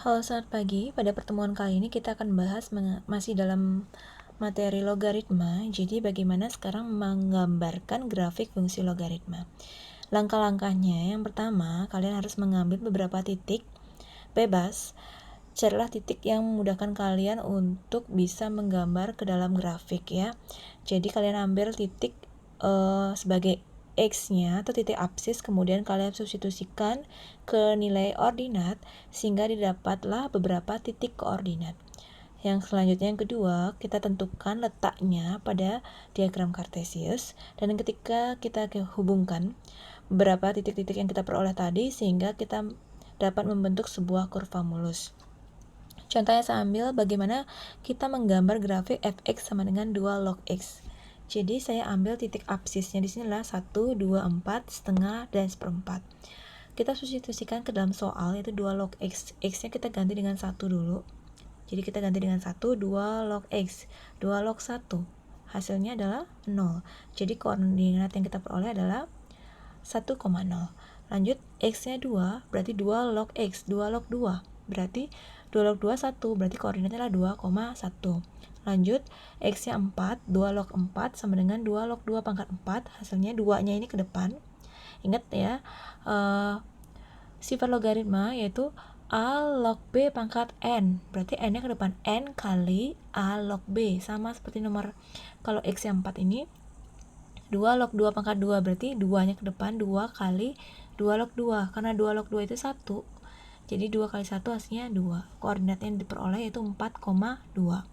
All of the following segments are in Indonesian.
Halo, selamat pagi. Pada pertemuan kali ini kita akan bahas masih dalam materi logaritma. Jadi bagaimana sekarang menggambarkan grafik fungsi logaritma. Langkah-langkahnya, yang pertama, kalian harus mengambil beberapa titik bebas. Carilah titik yang memudahkan kalian untuk bisa menggambar ke dalam grafik ya. Jadi kalian ambil titik sebagai X-nya atau titik absis, kemudian kalian substitusikan ke nilai ordinat sehingga didapatlah beberapa titik koordinat. Yang selanjutnya, yang kedua, kita tentukan letaknya pada diagram Cartesius, dan ketika kita hubungkan beberapa titik-titik yang kita peroleh tadi sehingga kita dapat membentuk sebuah kurva mulus. Contohnya saya ambil bagaimana kita menggambar grafik fx sama dengan 2 log x. Jadi saya ambil titik absisnya di sini adalah 1, 2, 4, setengah, dan seperempat. Kita substitusikan ke dalam soal, yaitu 2 log x. X-nya kita ganti dengan 1 dulu. Jadi kita ganti dengan 1, 2 log x. 2 log 1. Hasilnya adalah 0. Jadi koordinat yang kita peroleh adalah 1,0. Lanjut, x-nya 2, berarti 2 log x. 2 log 2, berarti 2 log 2, 1. Berarti koordinatnya adalah 2,1. Lanjut, x-nya 4, 2 log 4 sama dengan 2 log 2 pangkat 4. Hasilnya 2-nya ini ke depan. Ingat ya, sifat logaritma yaitu A log B pangkat N. Berarti N-nya ke depan. N kali A log B. Sama seperti nomor, kalau x-nya 4 ini 2 log 2 pangkat 2. Berarti 2-nya ke depan. 2 kali 2 log 2. Karena 2 log 2 itu 1. Jadi 2 kali 1 hasilnya 2. Koordinat yang diperoleh yaitu 4,2.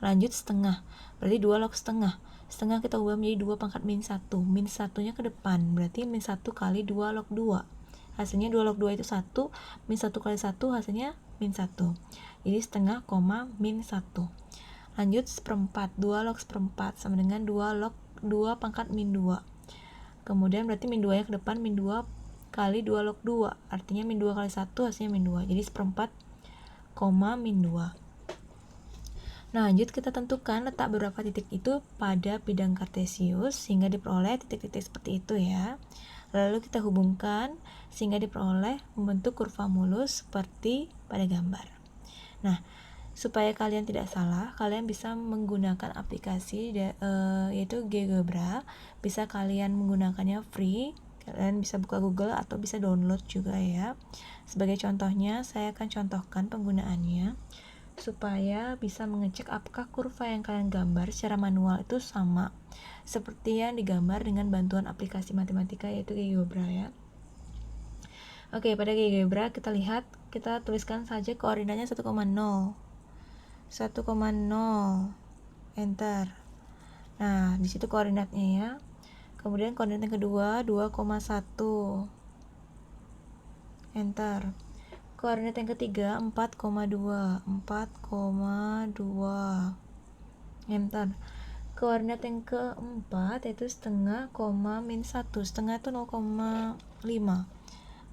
Lanjut, setengah. Berarti 2 log setengah. Setengah kita ubah menjadi 2 pangkat min 1. Min 1-nya ke depan. Berarti min 1 kali 2 log 2. Hasilnya 2 log 2 itu 1. Min 1 kali 1 hasilnya min 1. Jadi setengah, min 1. Lanjut, seperempat. 2 log seperempat sama dengan 2 log 2 pangkat min 2. Kemudian berarti min 2-nya ke depan. Min 2 kali 2 log 2. Artinya min 2 kali 1 hasilnya min 2. Jadi seperempat, min 2. Nah, lanjut kita tentukan letak beberapa titik itu pada bidang Cartesius sehingga diperoleh titik-titik seperti itu ya. Lalu kita hubungkan sehingga diperoleh membentuk kurva mulus seperti pada gambar. Nah, supaya kalian tidak salah, kalian bisa menggunakan aplikasi yaitu GeoGebra. Bisa kalian menggunakannya free. Kalian bisa buka Google atau bisa download juga ya. Sebagai contohnya, saya akan contohkan penggunaannya supaya bisa mengecek apakah kurva yang kalian gambar secara manual itu sama seperti yang digambar dengan bantuan aplikasi matematika yaitu GeoGebra ya. Oke, pada GeoGebra kita lihat, kita tuliskan saja koordinatnya 1,0. 1,0. Enter. Nah, di situ koordinatnya ya. Kemudian koordinat yang kedua 2,1. Enter. Koordinat yang ketiga 4,2. Enter. Koordinat yang keempat yaitu setengah, min 1. Setengah itu 0,5.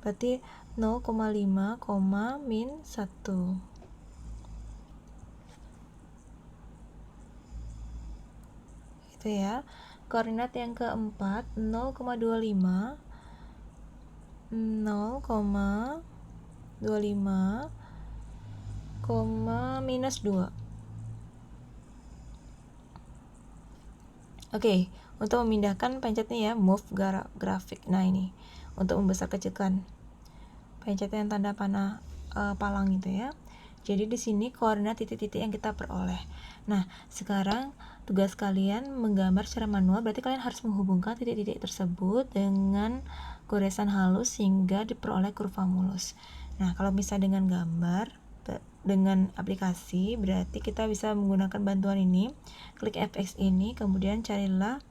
Berarti 0,5, min 1. Itu ya. Koordinat yang keempat 0,25, 0,25, minus 2. Oke, untuk memindahkan pencetnya ya, move grafik. Nah, ini untuk membesar kecilkan pencetnya yang tanda panah palang itu ya. Jadi di sini koordinat titik-titik yang kita peroleh. Nah, sekarang tugas kalian menggambar secara manual, berarti kalian harus menghubungkan titik-titik tersebut dengan goresan halus sehingga diperoleh kurva mulus. Nah, kalau misalnya dengan gambar, dengan aplikasi, berarti kita bisa menggunakan bantuan ini. Klik fx ini, kemudian carilah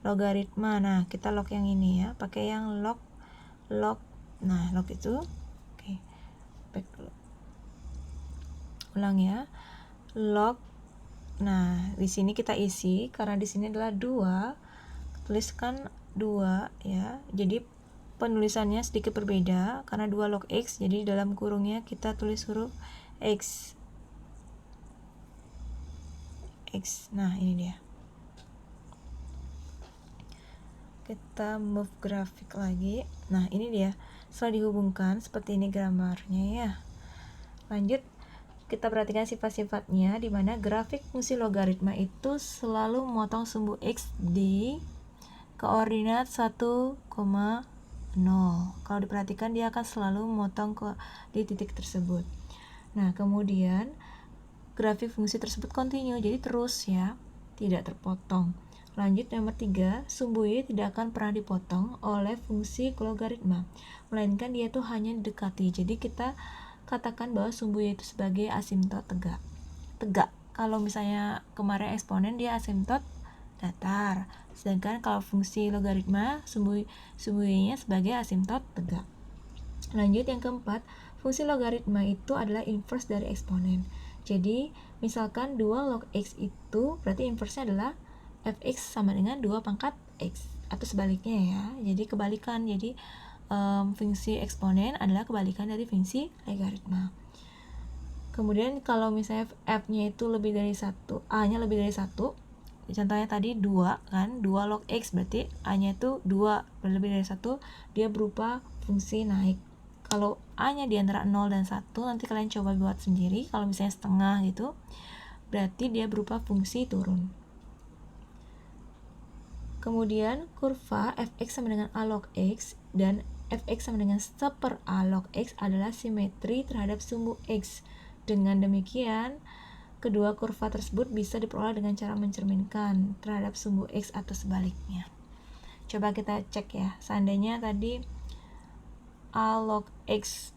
logaritma. Nah, kita log yang ini ya, pakai yang log. Nah, log itu, oke, back ulang ya, log. Nah, di sini kita isi, karena di sini adalah 2, tuliskan 2 ya. Jadi penulisannya sedikit berbeda karena 2 log x, jadi dalam kurungnya kita tulis huruf x. Nah, ini dia. Kita move grafik lagi. Nah, ini dia. Setelah dihubungkan seperti ini gambarnya ya. Lanjut, kita perhatikan sifat-sifatnya, di mana grafik fungsi logaritma itu selalu memotong sumbu X di koordinat 1,0. Kalau diperhatikan dia akan selalu memotong di titik tersebut. Nah, kemudian grafik fungsi tersebut kontinu, jadi terus ya, tidak terpotong. Lanjut, nomor 3, sumbu Y tidak akan pernah dipotong oleh fungsi logaritma, melainkan dia tuh hanya didekati. Jadi kita katakan bahwa sumbu Y itu sebagai asimtot tegak. Kalau misalnya kemarin eksponen dia asimtot datar, sedangkan kalau fungsi logaritma sumbu Y-nya sebagai asimtot tegak. Lanjut, yang keempat, fungsi logaritma itu adalah inverse dari eksponen. Jadi misalkan 2 log X itu berarti inverse-nya adalah fx sama dengan 2 pangkat X, atau sebaliknya ya, jadi kebalikan. Jadi fungsi eksponen adalah kebalikan dari fungsi logaritma. Kemudian kalau misalnya f-nya itu lebih dari 1, a-nya lebih dari 1, contohnya tadi 2 kan, 2 log X berarti a-nya itu 2, lebih dari 1, dia berupa fungsi naik. Kalau a-nya di antara 0 dan 1, nanti kalian coba buat sendiri. Kalau misalnya setengah gitu, berarti dia berupa fungsi turun. Kemudian kurva fx sama dengan a log x dan fx sama dengan 1 per a log x adalah simetri terhadap sumbu x. Dengan demikian, kedua kurva tersebut bisa diperoleh dengan cara mencerminkan terhadap sumbu x atau sebaliknya. Coba kita cek ya, seandainya tadi a log x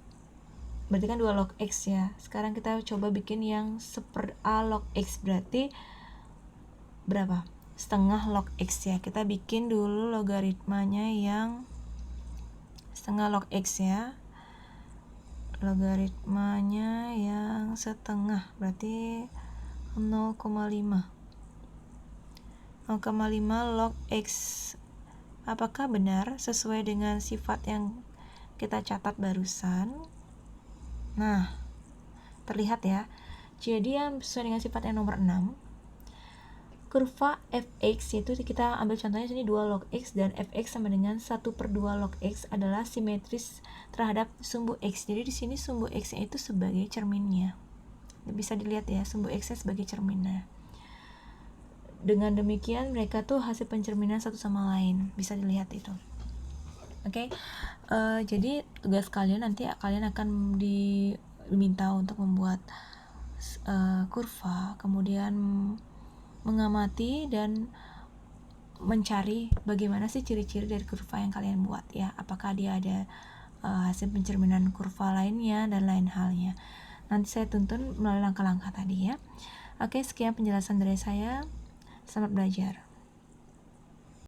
berarti kan 2 log x ya. Sekarang kita coba bikin yang 1 per a log x, berarti berapa? Setengah log x ya. Kita bikin dulu logaritmanya yang setengah log x ya. Logaritmanya yang setengah berarti 0,5 log x. Apakah benar sesuai dengan sifat yang kita catat barusan? Nah, terlihat ya. Jadi yang sesuai dengan sifat yang nomor 6, kurva fx itu kita ambil contohnya sini 2 log x dan fx sama dengan 1 per 2 log x adalah simetris terhadap sumbu x. Jadi di sini sumbu x itu sebagai cerminnya. Bisa dilihat ya, sumbu x-nya sebagai cerminnya. Dengan demikian mereka tuh hasil pencerminan satu sama lain. Bisa dilihat itu. Oke. Jadi tugas kalian nanti kalian akan diminta untuk membuat kurva, kemudian mengamati dan mencari bagaimana sih ciri-ciri dari kurva yang kalian buat ya, apakah dia ada hasil pencerminan kurva lainnya dan lain halnya. Nanti saya tuntun melalui langkah-langkah tadi ya. Oke, sekian penjelasan dari saya. Selamat belajar.